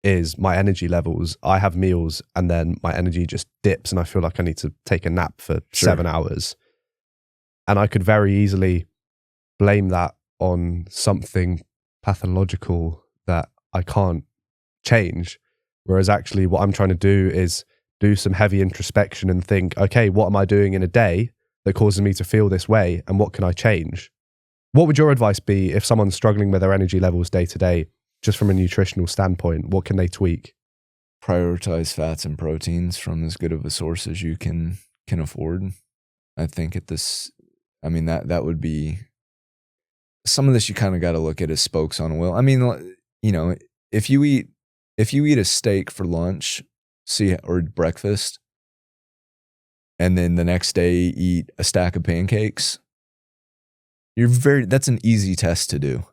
is my energy levels. I have meals and then my energy just dips and I feel like I need to take a nap for 7 hours. And I could very easily blame that on something pathological that I can't change. Whereas actually what I'm trying to do is do some heavy introspection and think, okay, what am I doing in a day that causes me to feel this way, and what can I change? What would your advice be if someone's struggling with their energy levels day to day, just from a nutritional standpoint? What can they tweak? Prioritize fats and proteins from as good of a source as you can afford. I think that would be some of this. You kind of got to look at as spokes on a wheel. I mean, if you eat a steak for lunch, or breakfast, and then the next day eat a stack of pancakes, that's an easy test to do.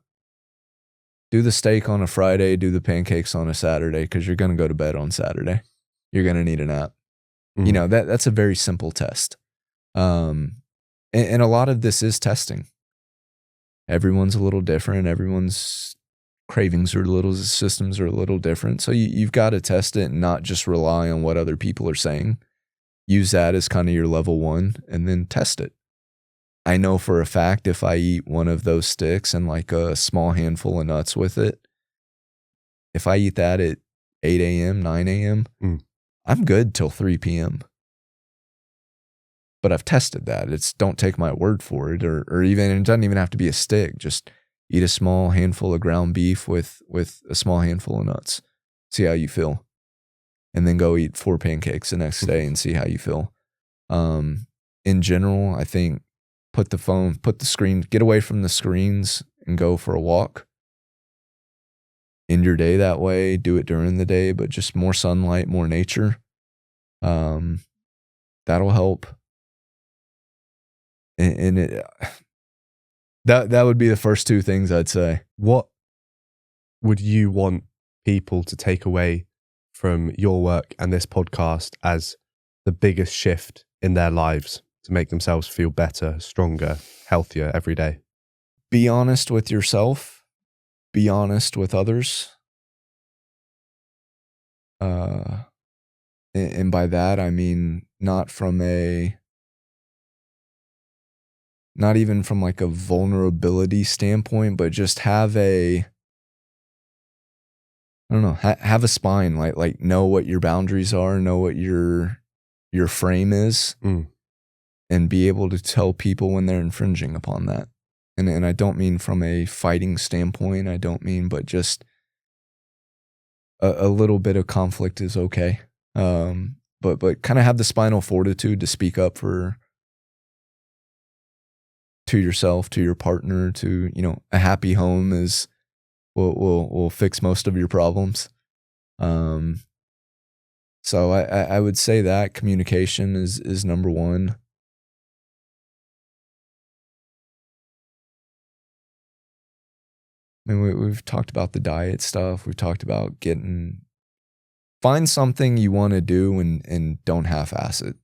Do the steak on a Friday, do the pancakes on a Saturday, because you're going to go to bed on Saturday. You're going to need a nap. That's a very simple test. And a lot of this is testing. Everyone's a little different. Everyone's cravings systems are a little different. So you've got to test it and not just rely on what other people are saying. Use that as kind of your level one and then test it. I know for a fact if I eat one of those sticks and like a small handful of nuts with it, if I eat that at 8 a.m., 9 a.m., I'm good till 3 p.m. But I've tested that. Don't take my word for it, or even, it doesn't even have to be a stick. Just eat a small handful of ground beef with a small handful of nuts. See how you feel. And then go eat 4 pancakes the next day and see how you feel. In general, I think put the screen, get away from the screens and go for a walk. End your day that way. Do it during the day, but just more sunlight, more nature. That'll help. And that would be the first two things I'd say. What would you want people to take away from your work and this podcast as the biggest shift in their lives to make themselves feel better, stronger, healthier every day? Be honest with yourself. Be honest with others. And by that, I mean not even from like a vulnerability standpoint, but just have a spine, like know what your boundaries are, know what your frame is, and be able to tell people when they're infringing upon that. And I don't mean from a fighting standpoint, but just a little bit of conflict is okay. But kind of have the spinal fortitude to speak up to yourself, to your partner, to, a happy home will fix most of your problems. So I would say that communication is number one. I mean, we've talked about the diet stuff. We've talked about find something you want to do and don't half-ass it.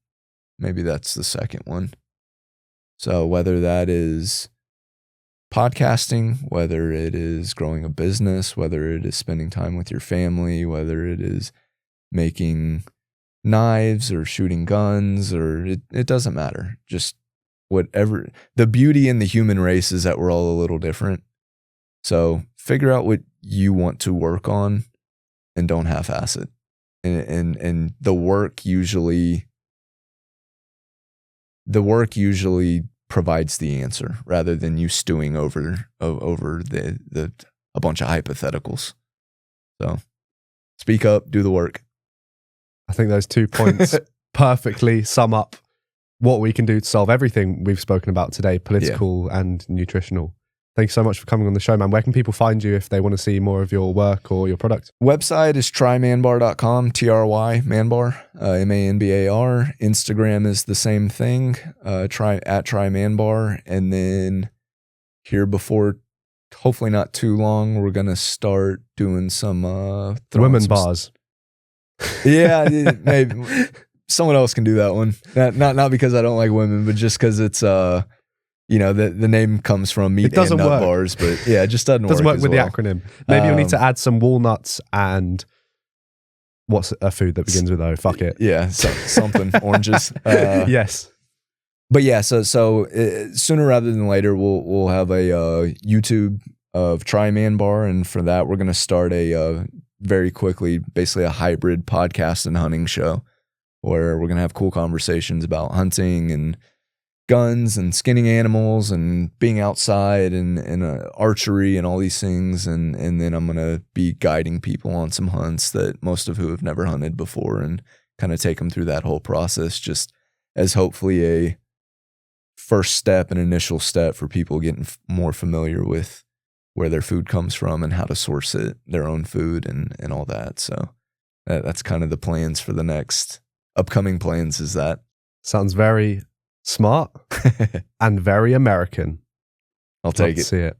Maybe that's the second one. So whether that is podcasting, whether it is growing a business, whether it is spending time with your family, whether it is making knives or shooting guns, or it doesn't matter. Just whatever. The beauty in the human race is that we're all a little different. So figure out what you want to work on and don't half-ass it. And the work usually provides the answer rather than you stewing over the a bunch of hypotheticals. So speak up, do the work. I think those 2 points perfectly sum up what we can do to solve everything we've spoken about today, political and nutritional. Thank you so much for coming on the show, man. Where can people find you if they want to see more of your work or your product? Website is trymanbar.com, TRY, MANBAR, MANBAR. Instagram is the same thing, @trymanbar. And then here before, hopefully not too long, we're going to start doing some... women bars. Yeah, maybe. Someone else can do that one. Not because I don't like women, but just because it's... the name comes from meat and nut bars, but yeah, it just doesn't work with the acronym. Maybe you'll need to add some walnuts and what's a food that begins with O? Fuck it. Yeah, something. Oranges. Yes. But yeah, so sooner rather than later, we'll have a YouTube of Try MANBAR, and for that, we're going to start a very quickly, basically a hybrid podcast and hunting show, where we're going to have cool conversations about hunting and guns and skinning animals and being outside and archery and all these things. And then I'm going to be guiding people on some hunts that most of who have never hunted before and kind of take them through that whole process, just as hopefully a first step, an initial step for people getting more familiar with where their food comes from and how to source it, their own food and all that. So that's kind of the plans for the next upcoming plans is that. Sounds very smart and very American. I'll take it. See it.